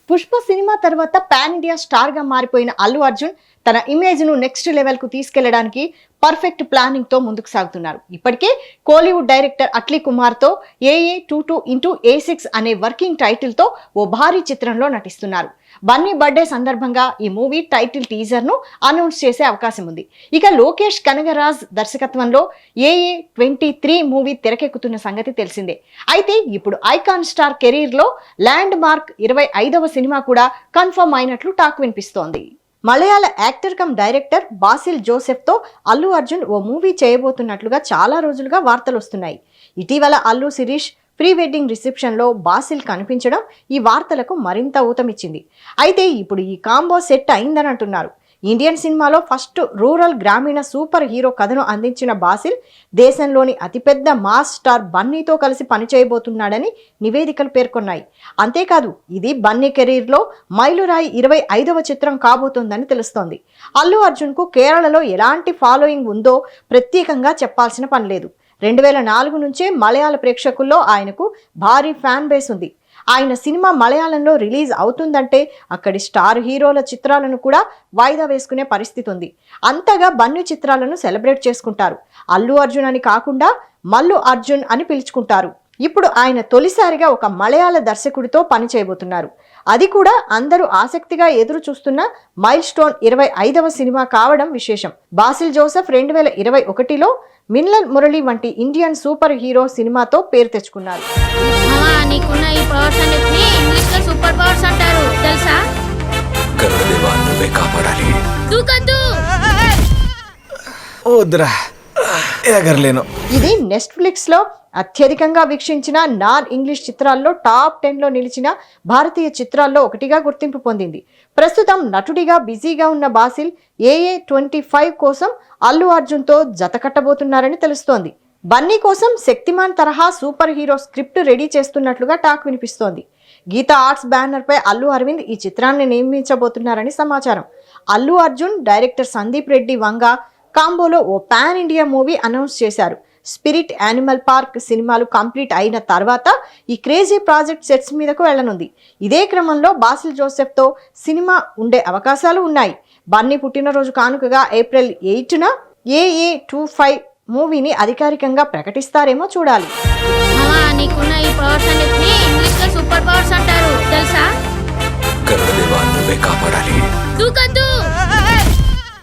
Pushpa cinema తర్వాత pan India star గా మారిపోయిన అల్లు అర్జున్ తన ఇమేజ్ ను నెక్స్ట్ లెవెల్ కు తీసుకెళ్లడానికి పర్ఫెక్ట్ ప్లానింగ్ తో ముందుకు సాగుతున్నారు. ఇప్పటికే కోలీవుడ్ డైరెక్టర్ అట్లీ కుమార్ తో AA22x అనే వర్కింగ్ టైటిల్ తో ఓ భారీ చిత్రంలో నటిస్తున్నారు. బన్నీ బర్త్డే సందర్భంగా ఈ మూవీ టైటిల్ టీజర్ ను అనౌన్స్ చేసే అవకాశం ఉంది. ఇక లోకేష్ కనగరాజ్ దర్శకత్వంలో AA23 మూవీ తెరకెక్కుతున్న సంగతి తెలిసిందే. అయితే ఇప్పుడు ఐకాన్ స్టార్ కెరీర్ లో ల్యాండ్ మార్క్ 25వ సినిమా కూడా కన్ఫర్మ్ అయినట్లు టాక్ వినిపిస్తోంది. Malayalam actor cum director Basil Joseph తో అల్లు అర్జున్ ఓ మూవీ చేయబోతున్నట్లుగా చాలా రోజులుగా వార్తలు వస్తున్నాయి. ఇటీవల Allu Sirish pre wedding reception లో బాసిల్ కనిపించడం ఈ వార్తలకు మరింత ఊతమిచ్చింది. అయితే ఇప్పుడు ఈ కాంబో సెట్ అయిందని అంటున్నారు. ఇండియన్ సినిమాలో ఫస్ట్ రూరల్ గ్రామీణ సూపర్ హీరో కథను అందించిన బాసిల్ దేశంలోని అతిపెద్ద మాస్ స్టార్ బన్నీతో కలిసి పనిచేయబోతున్నాడని నివేదికలు పేర్కొన్నాయి. అంతేకాదు ఇది బన్నీ కెరీర్లో మైలురాయి 25వ చిత్రం కాబోతోందని తెలుస్తోంది. అల్లు అర్జున్ కు కేరళలో ఎలాంటి ఫాలోయింగ్ ఉందో ప్రత్యేకంగా చెప్పాల్సిన పని లేదు. 2004 నుంచే మలయాళ ప్రేక్షకుల్లో ఆయనకు భారీ ఫ్యాన్ బేస్ ఉంది. ఆయన సినిమా మలయాళంలో రిలీజ్ అవుతుందంటే అక్కడి స్టార్ హీరోల చిత్రాలను కూడా వాయిదా వేసుకునే పరిస్థితి ఉంది. అంతగా బన్నీ చిత్రాలను సెలబ్రేట్ చేసుకుంటారు. అల్లు అర్జున్ అని కాకుండా మల్లు అర్జున్ అని పిలుచుకుంటారు. ఇప్పుడు ఆయన తొలిసారిగా ఒక మలయాళ దర్శకుడితో పని చేయబోతున్నారు. అది కూడా అందరూ ఆసక్తిగా ఎదురు చూస్తున్న మైల్ స్టోన్ 25వ సినిమా కావడం విశేషం. బాసిల్ జోసెఫ్ 2021లో మిన్లన్ మురళి వంటి ఇండియన్ సూపర్ హీరో సినిమాతో పేరు తెచ్చుకున్నారు. ఇది నెట్ఫ్లిక్స్ లో అత్యధికంగా వీక్షించిన నాన్ ఇంగ్లీష్ చిత్రాల్లో టాప్ 10లో నిలిచిన భారతీయ చిత్రాల్లో ఒకటిగా గుర్తింపు పొందింది. ప్రస్తుతం నటుడిగా బిజీగా ఉన్న బాసిల్ AA25 కోసం అల్లు అర్జున్ తో జత కట్టబోతున్నారని తెలుస్తోంది. బన్నీ కోసం శక్తిమాన్ తరహా సూపర్ హీరో స్క్రిప్ట్ రెడీ చేస్తున్నట్లుగా టాక్ వినిపిస్తోంది. గీతా ఆర్ట్స్ బ్యానర్ పై అల్లు అరవింద్ ఈ చిత్రాన్ని నిర్మించబోతున్నారని సమాచారం. అల్లు అర్జున్ డైరెక్టర్ సందీప్ రెడ్డి వంగ కాంబోలో ఓ పాన్ ఇండియా మూవీ అనౌన్స్ చేశారు. స్పిరిట్ యానిమల్ పార్క్ సినిమాలు కంప్లీట్ అయిన తర్వాత ఈ క్రేజీ ప్రాజెక్ట్ సెట్స్ మీదకు వెళ్లనుంది. ఇదే క్రమంలో బాసిల్ జోసెఫ్ తో సినిమా ఉండే అవకాశాలు ఉన్నాయి. బన్నీ పుట్టినరోజు కానుకగా ఏప్రిల్ 8న AA25 మూవీని అధికారికంగా ప్రకటిస్తారేమో చూడాలి. సూపర్ పవర్స్ అంటారు తెలుసా?